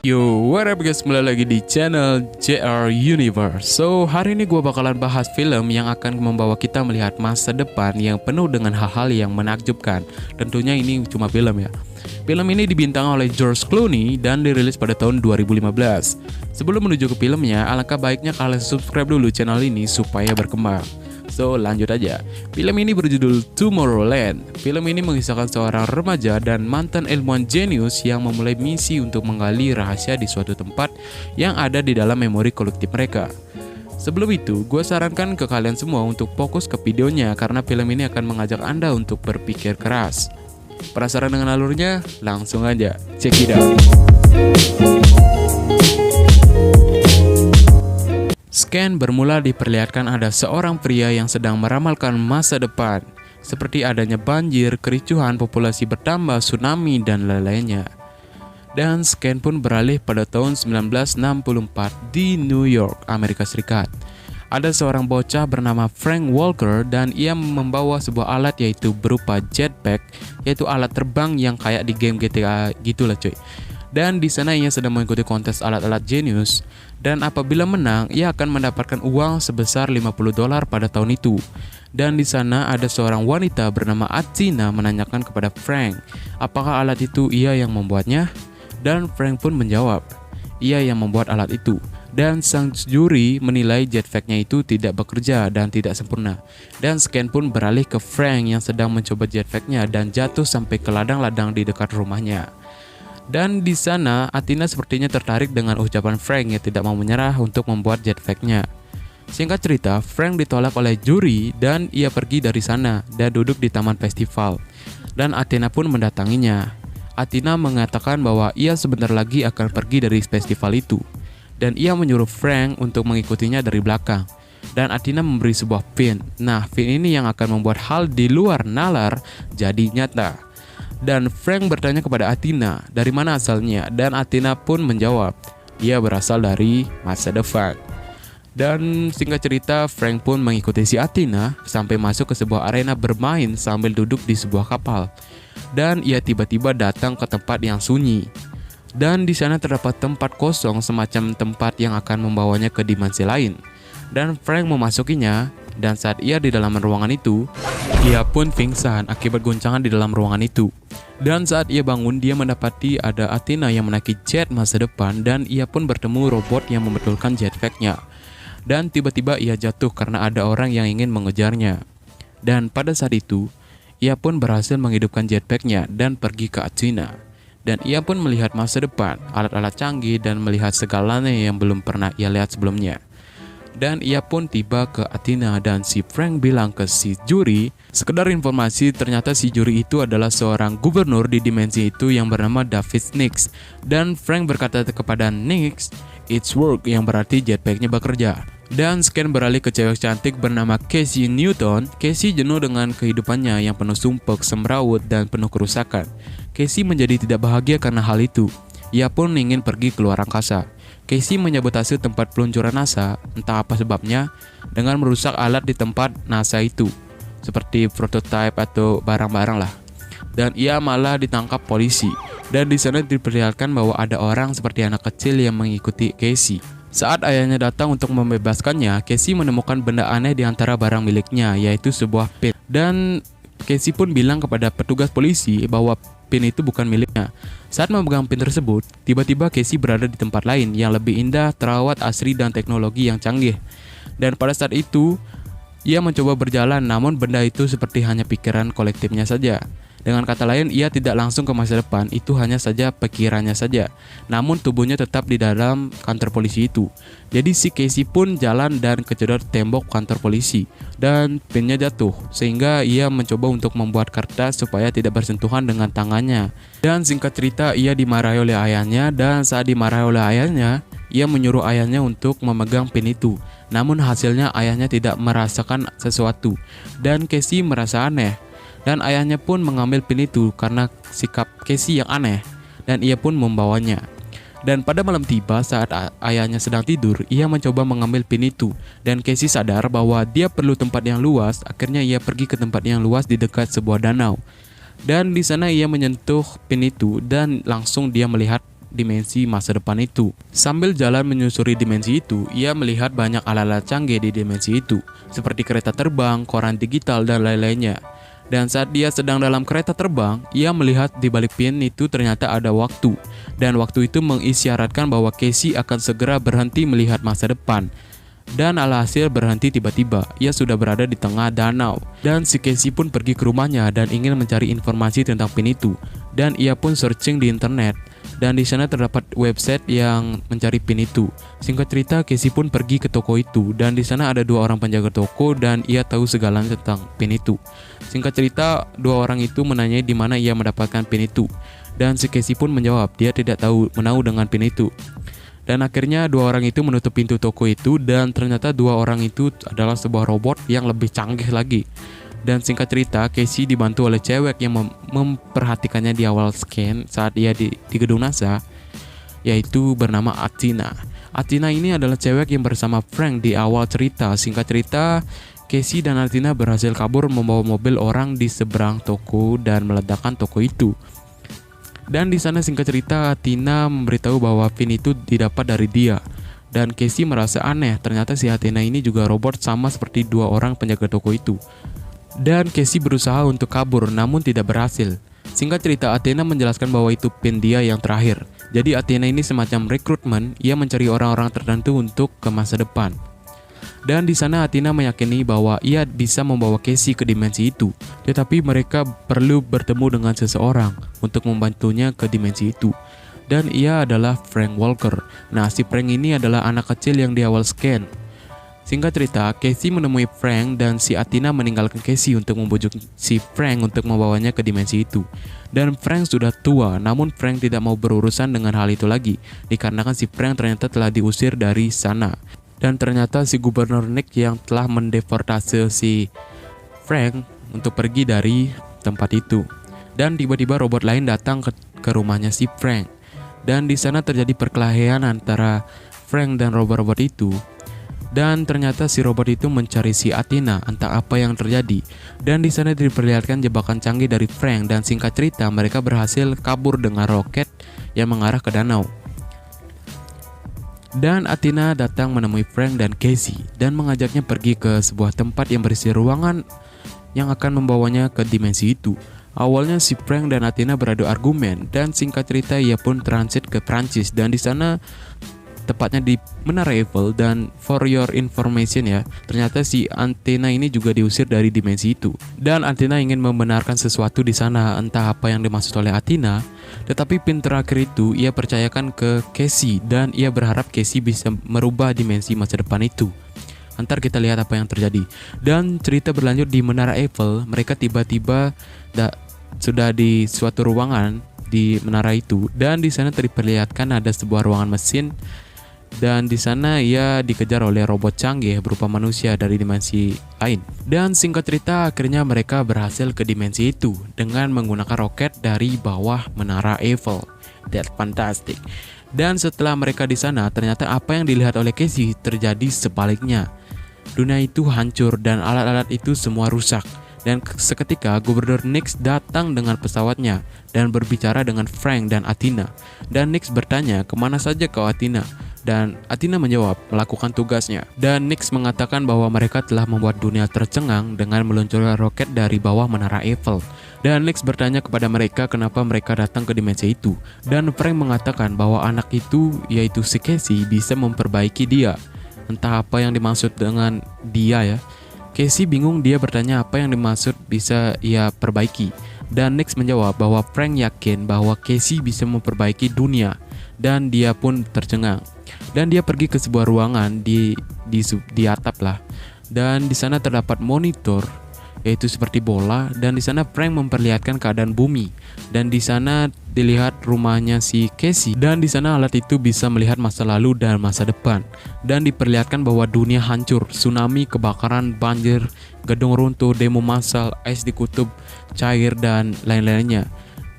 Yo, what up guys, kembali lagi di channel JR Universe. So, hari ini gue bakalan bahas film yang akan membawa kita melihat masa depan yang penuh dengan hal-hal yang menakjubkan. Tentunya ini cuma film ya. Film ini dibintangi oleh George Clooney dan dirilis pada tahun 2015. Sebelum menuju ke filmnya, alangkah baiknya kalian subscribe dulu channel ini supaya berkembang. So, lanjut aja. Film ini berjudul Tomorrowland. Film ini mengisahkan seorang remaja dan mantan ilmuwan jenius yang memulai misi untuk menggali rahasia di suatu tempat yang ada di dalam memori kolektif mereka. Sebelum itu, gue sarankan ke kalian semua untuk fokus ke videonya karena film ini akan mengajak Anda untuk berpikir keras. Penasaran dengan alurnya? Langsung aja, check it out. Scan bermula diperlihatkan ada seorang pria yang sedang meramalkan masa depan, seperti adanya banjir, kericuhan, populasi bertambah, tsunami, dan lain-lainnya. Dan scan pun beralih pada tahun 1964 di New York, Amerika Serikat. Ada seorang bocah bernama Frank Walker dan ia membawa sebuah alat yaitu berupa jetpack, yaitu alat terbang yang kayak di game GTA gitulah cuy. Dan di sana ia sedang mengikuti kontes alat-alat jenius. Dan apabila menang, ia akan mendapatkan uang sebesar $50 pada tahun itu. Dan di sana ada seorang wanita bernama Athena menanyakan kepada Frank, apakah alat itu ia yang membuatnya? Dan Frank pun menjawab, ia yang membuat alat itu. Dan sang juri menilai jetpacknya itu tidak bekerja dan tidak sempurna. Dan scan pun beralih ke Frank yang sedang mencoba jetpacknya dan jatuh sampai ke ladang-ladang di dekat rumahnya. Dan di sana, Athena sepertinya tertarik dengan ucapan Frank yang tidak mau menyerah untuk membuat jetpacknya. Singkat cerita, Frank ditolak oleh juri dan ia pergi dari sana dan duduk di taman festival. Dan Athena pun mendatanginya. Athena mengatakan bahwa ia sebentar lagi akan pergi dari festival itu. Dan ia menyuruh Frank untuk mengikutinya dari belakang. Dan Athena memberi sebuah pin. Nah, pin ini yang akan membuat hal di luar nalar jadi nyata. Dan Frank bertanya kepada Athena dari mana asalnya, dan Athena pun menjawab, ia berasal dari masa depan. Dan singkat cerita, Frank pun mengikuti si Athena sampai masuk ke sebuah arena bermain sambil duduk di sebuah kapal. Dan ia tiba-tiba datang ke tempat yang sunyi. Dan di sana terdapat tempat kosong semacam tempat yang akan membawanya ke dimensi lain. Dan Frank memasukinya, dan saat ia di dalam ruangan itu, ia pun pingsan akibat goncangan di dalam ruangan itu. Dan saat ia bangun, dia mendapati ada Athena yang menaiki jet masa depan dan ia pun bertemu robot yang membetulkan jetpacknya. Dan tiba-tiba ia jatuh karena ada orang yang ingin mengejarnya. Dan pada saat itu, ia pun berhasil menghidupkan jetpacknya dan pergi ke Athena. Dan ia pun melihat masa depan, alat-alat canggih dan melihat segalanya yang belum pernah ia lihat sebelumnya. Dan ia pun tiba ke Athena dan si Frank bilang ke si juri, sekedar informasi ternyata si juri itu adalah seorang gubernur di dimensi itu yang bernama David Nix. Dan Frank berkata kepada Nix, "It's work," yang berarti jetpacknya bekerja. Dan scan beralih ke cewek cantik bernama Casey Newton. Casey jenuh dengan kehidupannya yang penuh sumpek, semrawut, dan penuh kerusakan. Casey menjadi tidak bahagia karena hal itu. Ia pun ingin pergi ke luar angkasa. Casey menyabotase tempat peluncuran NASA, entah apa sebabnya, dengan merusak alat di tempat NASA itu, seperti prototipe atau barang-barang lah. Dan ia malah ditangkap polisi. Dan di sana diperlihatkan bahwa ada orang seperti anak kecil yang mengikuti Casey. Saat ayahnya datang untuk membebaskannya, Casey menemukan benda aneh di antara barang miliknya, yaitu sebuah pin. Dan Casey pun bilang kepada petugas polisi bahwa pin itu bukan miliknya. Saat memegang pin tersebut, tiba-tiba Casey berada di tempat lain yang lebih indah, terawat, asri, dan teknologi yang canggih. Dan pada saat itu, ia mencoba berjalan, namun benda itu seperti hanya pikiran kolektifnya saja. Dengan kata lain, ia tidak langsung ke masa depan, itu hanya saja pikirannya saja. Namun tubuhnya tetap di dalam kantor polisi itu. Jadi si Casey pun jalan dan kecedot tembok kantor polisi. Dan pinnya jatuh, sehingga ia mencoba untuk membuat kertas supaya tidak bersentuhan dengan tangannya. Dan singkat cerita, ia dimarahi oleh ayahnya, dan saat dimarahi oleh ayahnya, ia menyuruh ayahnya untuk memegang pin itu. Namun hasilnya ayahnya tidak merasakan sesuatu, dan Casey merasa aneh. Dan ayahnya pun mengambil pin itu karena sikap Casey yang aneh, dan ia pun membawanya. Dan pada malam tiba saat ayahnya sedang tidur, ia mencoba mengambil pin itu. Dan Casey sadar bahwa dia perlu tempat yang luas, akhirnya ia pergi ke tempat yang luas di dekat sebuah danau. Dan di sana ia menyentuh pin itu dan langsung dia melihat dimensi masa depan itu. Sambil jalan menyusuri dimensi itu, ia melihat banyak alat-alat canggih di dimensi itu, seperti kereta terbang, koran digital, dan lain-lainnya. Dan saat dia sedang dalam kereta terbang, ia melihat di balik pin itu ternyata ada waktu. Dan waktu itu mengisyaratkan bahwa Casey akan segera berhenti melihat masa depan. Dan alhasil berhenti tiba-tiba, ia sudah berada di tengah danau. Dan si Casey pun pergi ke rumahnya dan ingin mencari informasi tentang pin itu. Dan ia pun searching di internet. Dan di sana terdapat website yang mencari pin itu. Singkat cerita, Casey pun pergi ke toko itu. Dan di sana ada 2 orang penjaga toko dan ia tahu segalanya tentang pin itu. Singkat cerita, 2 orang itu menanyai di mana ia mendapatkan pin itu. Dan si Casey pun menjawab dia tidak tahu menahu dengan pin itu. Dan akhirnya 2 orang itu menutup pintu toko itu dan ternyata 2 orang itu adalah sebuah robot yang lebih canggih lagi. Dan singkat cerita, Casey dibantu oleh cewek yang memperhatikannya di awal scan saat ia di gedung NASA, yaitu bernama Athena. Athena ini adalah cewek yang bersama Frank di awal cerita. Singkat cerita, Casey dan Athena berhasil kabur membawa mobil orang di seberang toko dan meledakkan toko itu. Dan di sana singkat cerita, Athena memberitahu bahwa pin itu didapat dari dia. Dan Casey merasa aneh, ternyata si Athena ini juga robot sama seperti 2 orang penjaga toko itu. Dan Casey berusaha untuk kabur namun tidak berhasil. Singkat cerita, Athena menjelaskan bahwa itu pin dia yang terakhir. Jadi Athena ini semacam rekrutmen, ia mencari orang-orang tertentu untuk ke masa depan. Dan di sana Athena meyakini bahwa ia bisa membawa Casey ke dimensi itu. Tetapi mereka perlu bertemu dengan seseorang untuk membantunya ke dimensi itu. Dan ia adalah Frank Walker. Nah, si Frank ini adalah anak kecil yang di awal scan. Singkat cerita, Casey menemui Frank dan si Athena meninggalkan Casey untuk membujuk si Frank untuk membawanya ke dimensi itu. Dan Frank sudah tua, namun Frank tidak mau berurusan dengan hal itu lagi, dikarenakan si Frank ternyata telah diusir dari sana. Dan ternyata si Gubernur Nick yang telah mendeportasi si Frank untuk pergi dari tempat itu. Dan tiba-tiba robot lain datang ke rumahnya si Frank. Dan di sana terjadi perkelahian antara Frank dan robot-robot itu. Dan ternyata si robot itu mencari si Athena, entah apa yang terjadi. Dan di sana diperlihatkan jebakan canggih dari Frank dan singkat cerita mereka berhasil kabur dengan roket yang mengarah ke danau. Dan Athena datang menemui Frank dan Casey dan mengajaknya pergi ke sebuah tempat yang berisi ruangan yang akan membawanya ke dimensi itu. Awalnya si Frank dan Athena beradu argumen dan singkat cerita ia pun transit ke Prancis dan di sana tepatnya di Menara Eiffel. Dan for your information ya, ternyata si Athena ini juga diusir dari dimensi itu. Dan Athena ingin membenarkan sesuatu di sana, entah apa yang dimaksud oleh Athena. Tetapi pin terakhir itu ia percayakan ke Casey dan ia berharap Casey bisa merubah dimensi masa depan itu. Ntar kita lihat apa yang terjadi. Dan cerita berlanjut di Menara Eiffel. Mereka tiba-tiba sudah di suatu ruangan di menara itu dan di sana diperlihatkan ada sebuah ruangan mesin. Dan di sana ia dikejar oleh robot canggih berupa manusia dari dimensi lain. Dan singkat cerita akhirnya mereka berhasil ke dimensi itu dengan menggunakan roket dari bawah Menara Eiffel. That's fantastic. Dan setelah mereka di sana ternyata apa yang dilihat oleh Casey terjadi sebaliknya. Dunia itu hancur dan alat-alat itu semua rusak. Dan seketika Gubernur Nix datang dengan pesawatnya dan berbicara dengan Frank dan Athena. Dan Nix bertanya, kemana saja kau Athena? Dan Athena menjawab, melakukan tugasnya. Dan Nix mengatakan bahwa mereka telah membuat dunia tercengang dengan meluncurkan roket dari bawah Menara Eiffel. Dan Nix bertanya kepada mereka kenapa mereka datang ke dimensi itu. Dan Frank mengatakan bahwa anak itu, yaitu si Casey, bisa memperbaiki dia. Entah apa yang dimaksud dengan dia ya. Casey bingung, dia bertanya apa yang dimaksud bisa ia perbaiki. Dan Nix menjawab bahwa Frank yakin bahwa Casey bisa memperbaiki dunia. Dan dia pun tercengang. Dan dia pergi ke sebuah ruangan di atap lah. Dan di sana terdapat monitor, yaitu seperti bola. Dan di sana Frank memperlihatkan keadaan bumi. Dan di sana dilihat rumahnya si Casey. Dan di sana alat itu bisa melihat masa lalu dan masa depan. Dan diperlihatkan bahwa dunia hancur, tsunami, kebakaran, banjir, gedung runtuh, demo massal, es di kutub cair dan lain-lainnya.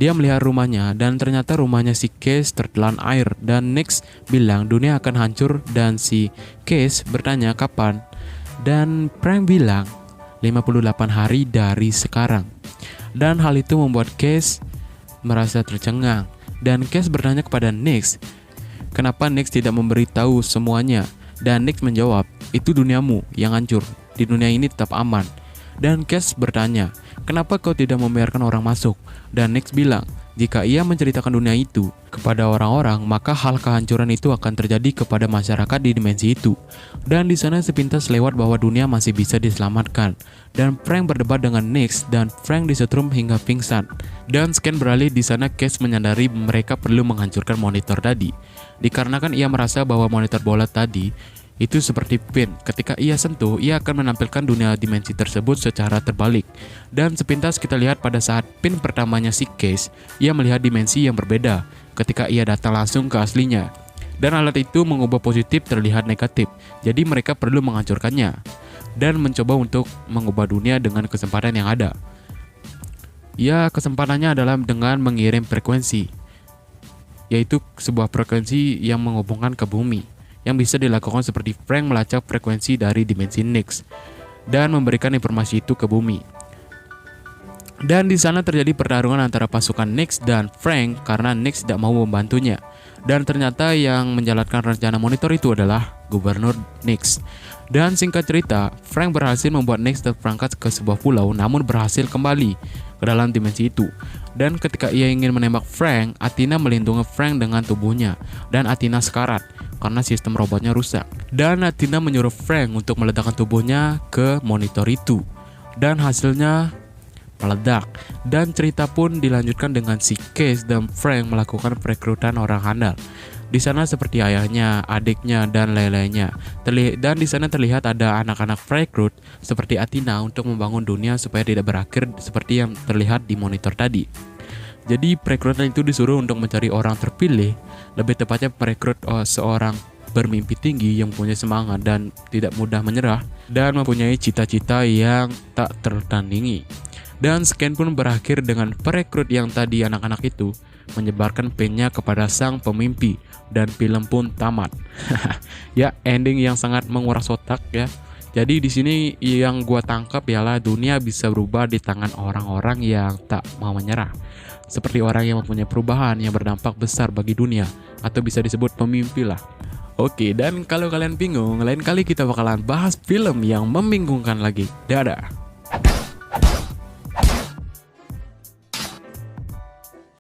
Dia melihat rumahnya dan ternyata rumahnya si Casey tertelan air. Dan Nix bilang dunia akan hancur dan si Casey bertanya kapan. Dan Frank bilang 58 hari dari sekarang. Dan hal itu membuat Casey merasa tercengang. Dan Cass bertanya kepada Nix, kenapa Nix tidak memberitahu semuanya? Dan Nix menjawab, itu duniamu yang hancur, di dunia ini tetap aman. Dan Cass bertanya, kenapa kau tidak membiarkan orang masuk? Dan Nix bilang, jika ia menceritakan dunia itu kepada orang-orang, maka hal kehancuran itu akan terjadi kepada masyarakat di dimensi itu. Dan di sana sepintas lewat bahwa dunia masih bisa diselamatkan. Dan Frank berdebat dengan Nix dan Frank disetrum hingga pingsan. Dan scan beralih di sana Cass menyadari mereka perlu menghancurkan monitor tadi. Dikarenakan ia merasa bahwa monitor bola tadi itu seperti pin, ketika ia sentuh, ia akan menampilkan dunia dimensi tersebut secara terbalik. Dan sepintas kita lihat pada saat pin pertamanya si Cass, ia melihat dimensi yang berbeda ketika ia datang langsung ke aslinya. Dan alat itu mengubah positif terlihat negatif, jadi mereka perlu menghancurkannya dan mencoba untuk mengubah dunia dengan kesempatan yang ada. Ya, kesempatannya adalah dengan mengirim frekuensi, yaitu sebuah frekuensi yang menghubungkan ke bumi, yang bisa dilakukan seperti Frank melacak frekuensi dari dimensi Nix dan memberikan informasi itu ke bumi. Dan di sana terjadi pertarungan antara pasukan Nix dan Frank karena Nix tidak mau membantunya. Dan ternyata yang menjalankan rencana monitor itu adalah Gubernur Nix. Dan singkat cerita, Frank berhasil membuat Nix terperangkap ke sebuah pulau namun berhasil kembali ke dalam dimensi itu. Dan ketika ia ingin menembak Frank, Athena melindungi Frank dengan tubuhnya dan Athena sekarat karena sistem robotnya rusak. Dan Athena menyuruh Frank untuk meledakkan tubuhnya ke monitor itu. Dan hasilnya meledak. Dan cerita pun dilanjutkan dengan si Cass dan Frank melakukan perekrutan orang handal. Di sana seperti ayahnya, adiknya, dan lain-lainnya. Dan di sana terlihat ada anak-anak perekrut seperti Athena untuk membangun dunia supaya tidak berakhir seperti yang terlihat di monitor tadi. Jadi perekrutan itu disuruh untuk mencari orang terpilih, lebih tepatnya perekrut seorang bermimpi tinggi yang punya semangat dan tidak mudah menyerah dan mempunyai cita-cita yang tak tertandingi. Dan scan pun berakhir dengan perekrut yang tadi anak-anak itu menyebarkan pennya kepada sang pemimpi dan film pun tamat. Ya, ending yang sangat menguras otak ya. Jadi di sini yang gua tangkap ialah dunia bisa berubah di tangan orang-orang yang tak mau menyerah. Seperti orang yang mempunyai perubahan yang berdampak besar bagi dunia, atau bisa disebut pemimpi lah. Oke, dan kalau kalian bingung, lain kali kita bakalan bahas film yang membingungkan lagi. Dadah.